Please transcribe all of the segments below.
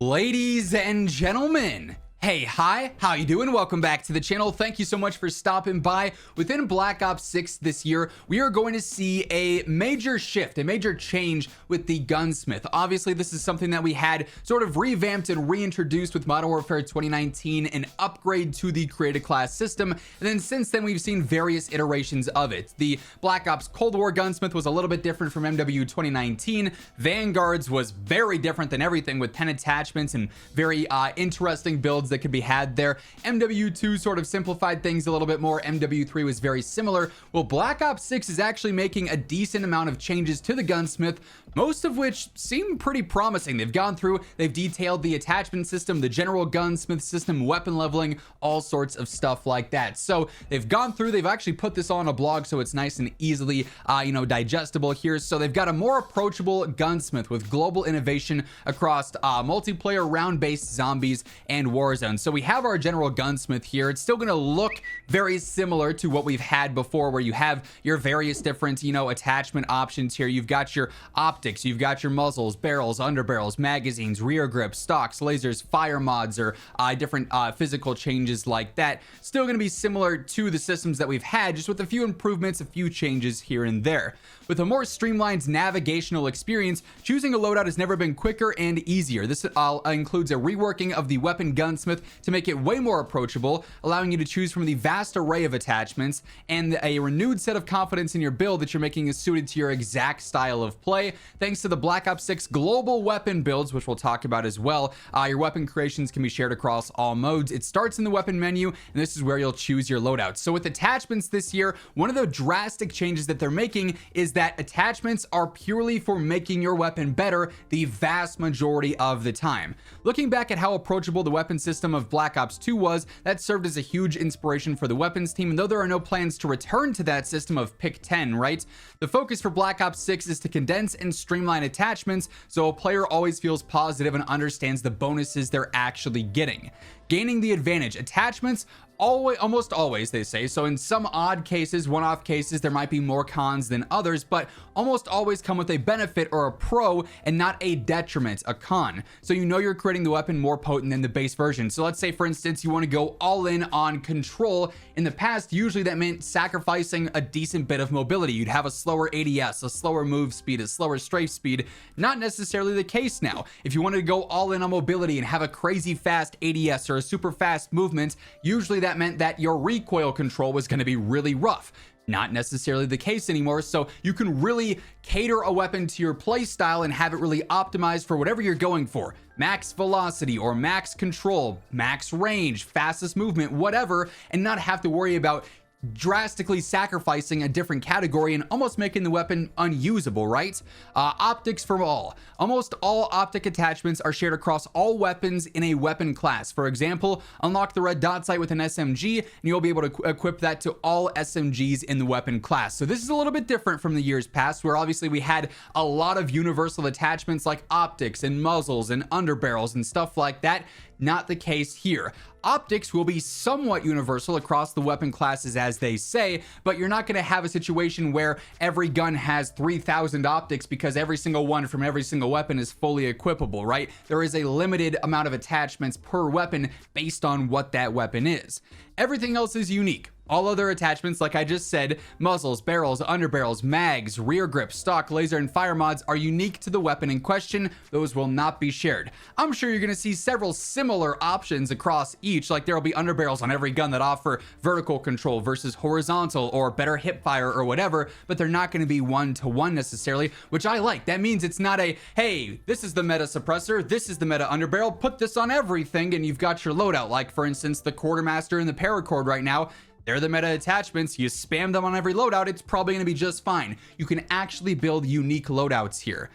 Ladies and gentlemen, hey, hi, how you doing? Welcome back to the channel. Thank you so much for stopping by. Within Black Ops 6 this year, we are going to see a major shift, a major change with the Gunsmith. Obviously, this is something that we had sort of revamped and reintroduced with Modern Warfare 2019, an upgrade to the created class system. And then since then, we've seen various iterations of it. The Black Ops Cold War Gunsmith was a little bit different from MW 2019. Vanguard's was very different than everything, with 10 attachments and very interesting builds that could be had there. MW2 sort of simplified things a little bit more. MW3 was very similar. Well, Black Ops 6 is actually making a decent amount of changes to the Gunsmith, most of which seem pretty promising. They've gone through, they've detailed the attachment system, the general Gunsmith system, weapon leveling, all sorts of stuff like that. So they've gone through, they've actually put this on a blog so it's nice and easily digestible here. So they've got a more approachable Gunsmith with global innovation across multiplayer, round-based zombies, and Warzone. So we have our general Gunsmith here. It's still going to look very similar to what we've had before, where you have your various different attachment options here. You've got your optics, you've got your muzzles, barrels, underbarrels, magazines, rear grips, stocks, lasers, fire mods, or different physical changes like that. Still going to be similar to the systems that we've had, just with a few improvements, a few changes here and there. With a more streamlined navigational experience, choosing a loadout has never been quicker and easier. This includes a reworking of the weapon Gunsmith to make it way more approachable, allowing you to choose from the vast array of attachments, and a renewed set of confidence in your build that you're making is suited to your exact style of play. Thanks to the Black Ops 6 global weapon builds, which we'll talk about as well, your weapon creations can be shared across all modes. It starts in the weapon menu, and this is where you'll choose your loadout. So with attachments this year, one of the drastic changes that they're making is that attachments are purely for making your weapon better the vast majority of the time. Looking back at how approachable the weapon system of Black Ops 2 was, that served as a huge inspiration for the weapons team, and though there are no plans to return to that system of pick 10, right? The focus for Black Ops 6 is to condense and streamline attachments so a player always feels positive and understands the bonuses they're actually getting. Gaining the advantage. Attachments almost always, they say, so in some odd cases, one-off cases, there might be more cons than others, but almost always come with a benefit or a pro and not a detriment, a con. So you're creating the weapon more potent than the base version. So let's say, for instance, you want to go all in on control. In the past, usually that meant sacrificing a decent bit of mobility. You'd have a slower ADS, a slower move speed, a slower strafe speed. Not necessarily the case now. If you wanted to go all in on mobility and have a crazy fast ADS or a super fast movement, usually that meant that your recoil control was going to be really rough. Not necessarily the case anymore, so you can really cater a weapon to your play style and have it really optimized for whatever you're going for. Max velocity or max control, max range, fastest movement, whatever, and not have to worry about drastically sacrificing a different category and almost making the weapon unusable, right? Optics for all. Almost all optic attachments are shared across all weapons in a weapon class. For example, unlock the red dot sight with an SMG and you'll be able to equip that to all SMGs in the weapon class. So this is a little bit different from the years past, where obviously we had a lot of universal attachments like optics and muzzles and underbarrels and stuff like that. Not the case here. Optics will be somewhat universal across the weapon classes, as they say, but you're not going to have a situation where every gun has 3,000 optics because every single one from every single weapon is fully equipable, right? There is a limited amount of attachments per weapon based on what that weapon is. Everything else is unique. All other attachments, like I just said, muzzles, barrels, underbarrels, mags, rear grip, stock, laser, and fire mods are unique to the weapon in question. Those will not be shared. I'm sure you're going to see several similar options across each, like there will be underbarrels on every gun that offer vertical control versus horizontal or better hip fire or whatever, but they're not going to be one-to-one necessarily, which I like. That means it's not a, hey, this is the meta suppressor, this is the meta underbarrel, put this on everything and you've got your loadout. Like, for instance, the quartermaster and the paracord right now, they're the meta attachments. You spam them on every loadout, it's probably going to be just fine. You can actually build unique loadouts here.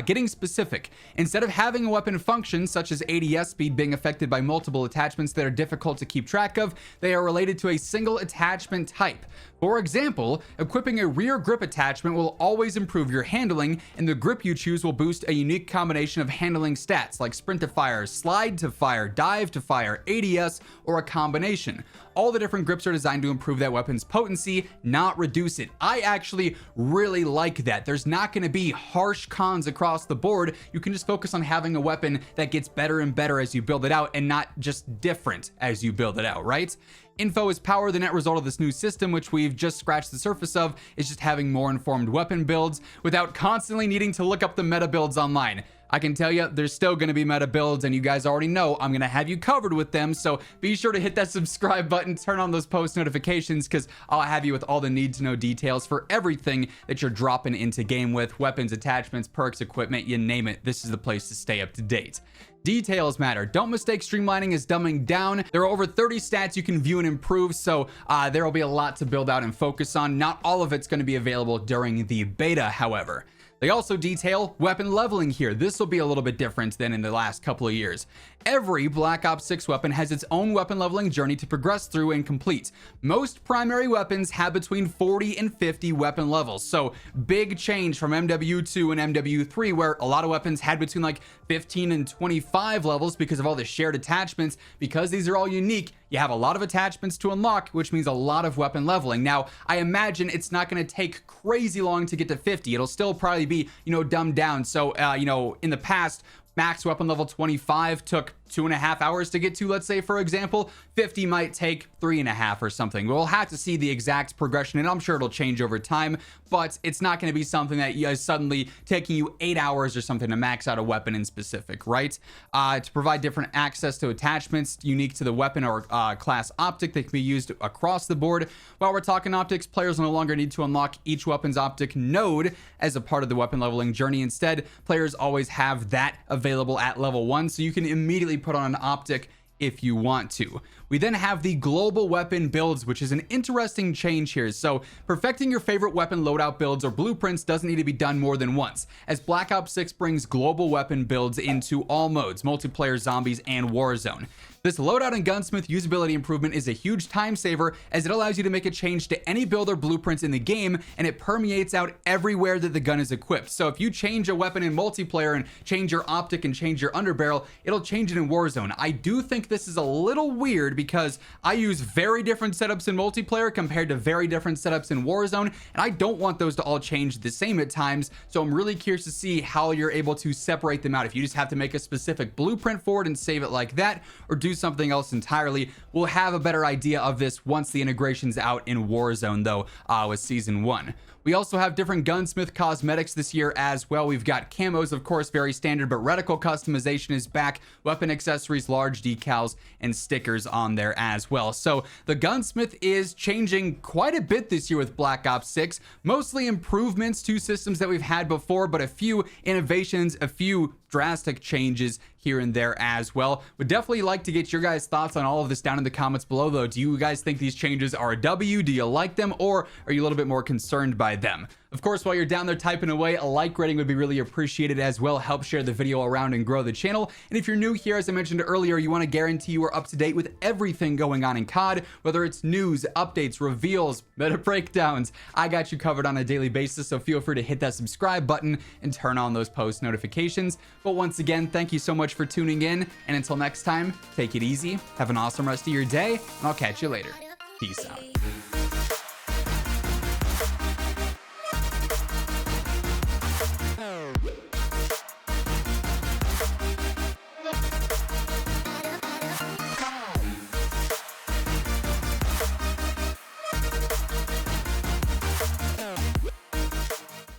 Getting specific, instead of having a weapon function such as ADS speed being affected by multiple attachments that are difficult to keep track of, they are related to a single attachment type. For example, equipping a rear grip attachment will always improve your handling, and the grip you choose will boost a unique combination of handling stats like sprint to fire, slide to fire, dive to fire, ADS, or a combination. all the different grips are designed to improve that weapon's potency, not reduce it. I actually really like that. There's not going to be harsh cons across the board. You can just focus on having a weapon that gets better and better as you build it out, and not just different as you build it out, right? Info is power. The net result of this new system, which we've just scratched the surface of, is just having more informed weapon builds without constantly needing to look up the meta builds online. I can tell you there's still going to be meta builds, and you guys already know I'm going to have you covered with them, so be sure to hit that subscribe button, turn on those post notifications, because I'll have you with all the need to know details for everything that you're dropping into game with: weapons, attachments, perks, equipment, you name it. This is the place to stay up to date. Details matter. Don't mistake streamlining as dumbing down. There are over 30 stats you can view and improve, so there will be a lot to build out and focus on. Not all of it's going to be available during the beta, however. They also detail weapon leveling here. This will be a little bit different than in the last couple of years. Every Black Ops 6 weapon has its own weapon leveling journey to progress through and complete. Most primary weapons have between 40 and 50 weapon levels, so big change from MW2 and MW3, where a lot of weapons had between like 15 and 25 levels because of all the shared attachments. Because these are all unique, you have a lot of attachments to unlock, which means a lot of weapon leveling. Now, I imagine it's not going to take crazy long to get to 50. It'll still probably be, dumbed down. So, in the past, max weapon level 25 took 2.5 hours to get to, let's say, for example. 50 might take 3.5 or something. We'll have to see the exact progression, and I'm sure it'll change over time, but it's not going to be something that is suddenly taking you 8 hours or something to max out a weapon in specific, right? To provide different access to attachments unique to the weapon or class optic that can be used across the board. While we're talking optics, players no longer need to unlock each weapon's optic node as a part of the weapon leveling journey. Instead, players always have that available at level 1, so you can immediately put on an optic if you want to. We then have the global weapon builds, which is an interesting change here. So perfecting your favorite weapon loadout builds or blueprints doesn't need to be done more than once, as Black Ops 6 brings global weapon builds into all modes: multiplayer, zombies, and Warzone. This Loadout and Gunsmith usability improvement is a huge time saver, as it allows you to make a change to any build or blueprints in the game, and it permeates out everywhere that the gun is equipped. So if you change a weapon in multiplayer and change your optic and change your underbarrel, it'll change it in Warzone. I do think this is a little weird because I use very different setups in multiplayer compared to very different setups in Warzone, and I don't want those to all change the same at times. So I'm really curious to see how you're able to separate them out. If you just have to make a specific blueprint for it and save it like that, or do something else entirely. We'll have a better idea of this once the integration's out in Warzone, though, with Season 1. We also have different gunsmith cosmetics this year as well. We've got camos, of course, very standard, but reticle customization is back, weapon accessories, large decals, and stickers on there as well. So the gunsmith is changing quite a bit this year with Black Ops 6, mostly improvements to systems that we've had before, but a few innovations, a few drastic changes here and there as well. Would definitely like to get your guys' thoughts on all of this down in the comments below, though. Do you guys think these changes are a W? Do you like them, or are you a little bit more concerned by them? Of course, while you're down there typing away, a like rating would be really appreciated as well. Help share the video around and grow the channel. And if you're new here, as I mentioned earlier, you want to guarantee you are up to date with everything going on in COD, whether it's news, updates, reveals, meta breakdowns. I got you covered on a daily basis, so feel free to hit that subscribe button and turn on those post notifications. But once again, thank you so much for tuning in, and until next time, take it easy, have an awesome rest of your day, and I'll catch you later. Peace out.